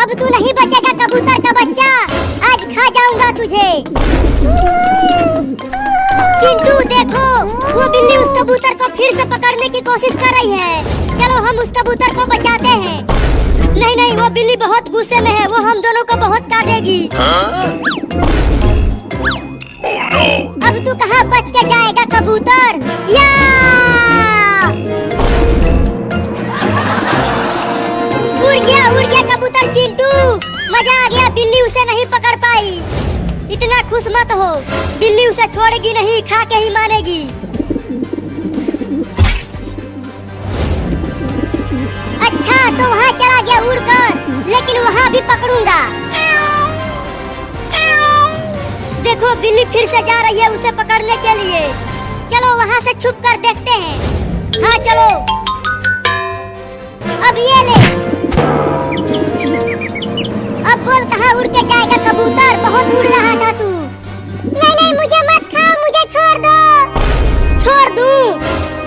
अब तू नहीं बचेगा कबूतर का बच्चा, आज खा जाऊंगा तुझे। चिंटू देखो, वो बिल्ली उस कबूतर को फिर से पकड़ने की कोशिश कर रही है। चलो हम उस कबूतर को बचाते हैं। नहीं नहीं, वो बिल्ली बहुत गुस्से में है, वो हम दोनों को बहुत काटेगी। अब तू कहाँ बच के जाएगा कबूतर? या उड़ गया कबूतर चिंटू, मजा आ गया। बिल्ली उसे नहीं पकड़ पाई। इतना खुश मत हो, बिल्ली उसे छोड़ेगी नहीं, खा के ही मानेगी। अच्छा तो वहाँ चला गया उड़कर, लेकिन वहाँ भी पकड़ूंगा। देखो बिल्ली फिर से जा रही है उसे पकड़ने के लिए। चलो वहाँ से छुप कर देखते हैं। हाँ चलो, अब ये ले। अब बोल कहाँ उड़ के जाएगा कबूतर, बहुत उड़ रहा था तू। नहीं नहीं, मुझे मत खाओ, मुझे छोड़ दो। छोड़ दूं?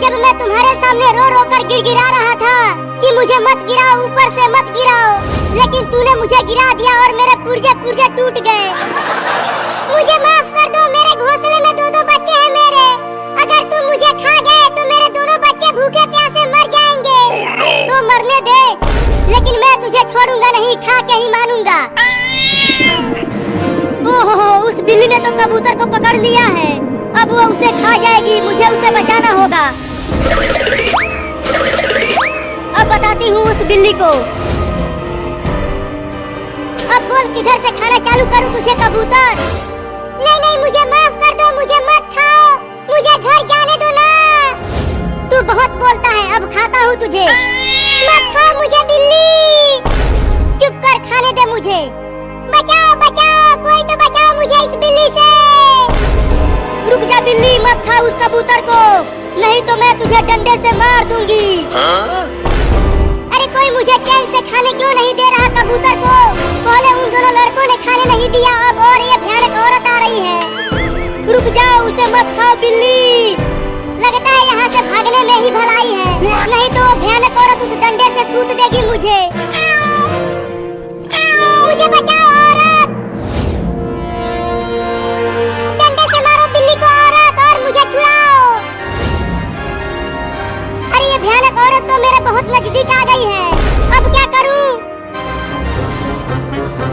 जब मैं तुम्हारे सामने रो रो कर गिड़गिड़ा रहा था कि मुझे मत गिराओ, ऊपर से मत गिराओ, लेकिन तूने मुझे गिरा दिया और मेरे पुर्जे पुर्जे टूट गए। मुझे माफ कर दो, मेरे घोंसले में दो बच्चे हैं मेरे। अगर तुम मुझे खा गए तो मेरे दोनों बच्चे भूखे प्यासे मर जाएंगे। तो मरने दे, लेकिन मैं तुझे छोड़ूंगा नहीं, खा के ही मानूंगा। ओहो, उस बिल्ली ने तो कबूतर को पकड़ लिया है, अब वो उसे खा जाएगी। मुझे उसे बचाना होगा। अब बताती हूँ उस बिल्ली को। अब बोल किधर से खाना चालू करूँ तुझे कबूतर? नहीं नहीं, मुझे माफ कर दो, मुझे मत खाओ, मुझे घर जाने दो ना। तू बहुत बोलता है, अब खाता हूँ तुझे। मत खाओ मुझे बिल्ली, चुप कर, खाने दे मुझे। बचाओ बचाओ, कोई तो बचाओ मुझे इस बिल्ली से। रुक जा बिल्ली, मत खा उस कबूतर को, नहीं तो मैं तुझे डंडे से मार दूंगी। अरे कोई मुझे चैन से खाने क्यों नहीं दे रहा कबूतर को? पहले उन दोनों लड़कों ने खाने नहीं दिया, अब और ये भयानक औरत आ रही है। रुक जाओ, उसे मत खाओ बिल्ली। लगता है यहाँ से भागने में ही भलाई है, नहीं तो वो भयानक औरत उस डंडे से सूत देगी मुझे। मुझे बचाओ औरत, डंडे से मारो बिल्ली को औरत, और मुझे छुड़ाओ। अरे ये भयानक औरत तो मेरे बहुत नजदीक आ गई है, अब क्या करूं?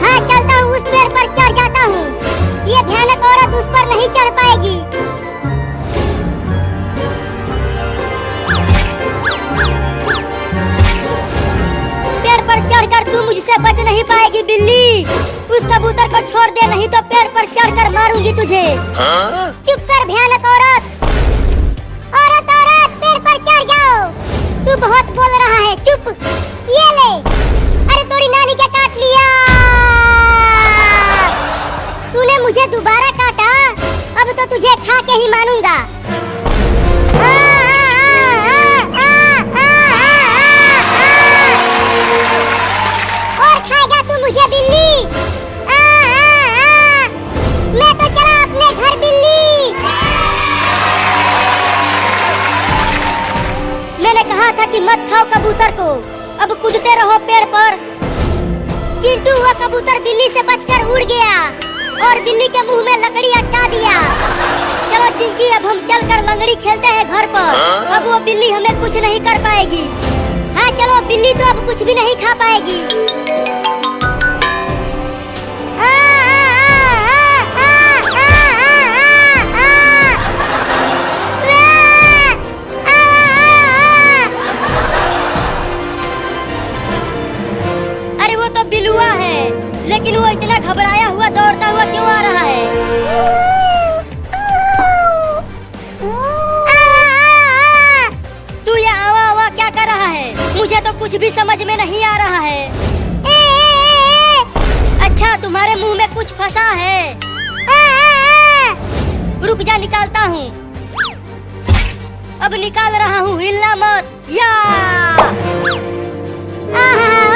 हाँ चलता हूँ, उस पेड़ पर चढ़ जाता हूँ। ये भयानक औरत उस पर नहीं चढ़ पाएगी। पेड़ पर चढ़कर तू मुझसे बच नहीं पाएगी बिल्ली। उस कबूतर को छोड़ दे, नहीं तो पेड़ पर चढ़कर मारूंगी तुझे। चुप कर भयानक औरत। औरत औरत, पेड़ पर चढ़ जाओ। तू बहुत बोल रहा है, चुप। ये ले। अरे तोरी नानी क्या काट लिया? तूने मुझे दोबारा काटा, अब तो तुझे खा के ही मानूंगा। और खाएगा तू मुझे बिल्ली? मैं तो चला अपने घर बिल्ली। मैंने कहा था कि मत खाओ कबूतर को, अब कूदते रहो पेड़ पर। चिंटू हुआ कबूतर बिल्ली से बचकर उड़ गया और बिल्ली के मुंह में लकड़ी अटका दिया। चलो चिंकी, अब हम चलकर लंगड़ी खेलते हैं घर पर। अब वो बिल्ली हमें कुछ नहीं कर पाएगी। हाँ चलो, बिल्ली तो अब कुछ भी नहीं खा पाएगी। अरे वो तो बिलुआ है, लेकिन वो इतना घबराया हुआ दौड़ता हुआ क्यों आ रहा है? तू ये आवा आवा क्या कर रहा है? मुझे तो कुछ भी समझ में नहीं आ रहा है। अच्छा, तुम्हारे मुंह में कुछ फंसा है। रुक जा, निकालता हूँ। अब निकाल रहा हूँ, हिलना मत। या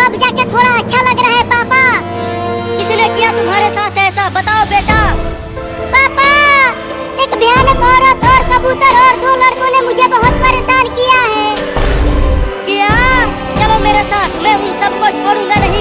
अब जाके थोड़ा अच्छा लग रहा है पापा। किसने किया तुम्हारे साथ ऐसा, बताओ बेटा। पापा, एक भयानक औरत और कबूतर और दो लड़कों ने मुझे बहुत परेशान किया है। किया? चलो मेरे साथ, मैं उन सबको छोड़ूंगा नहीं।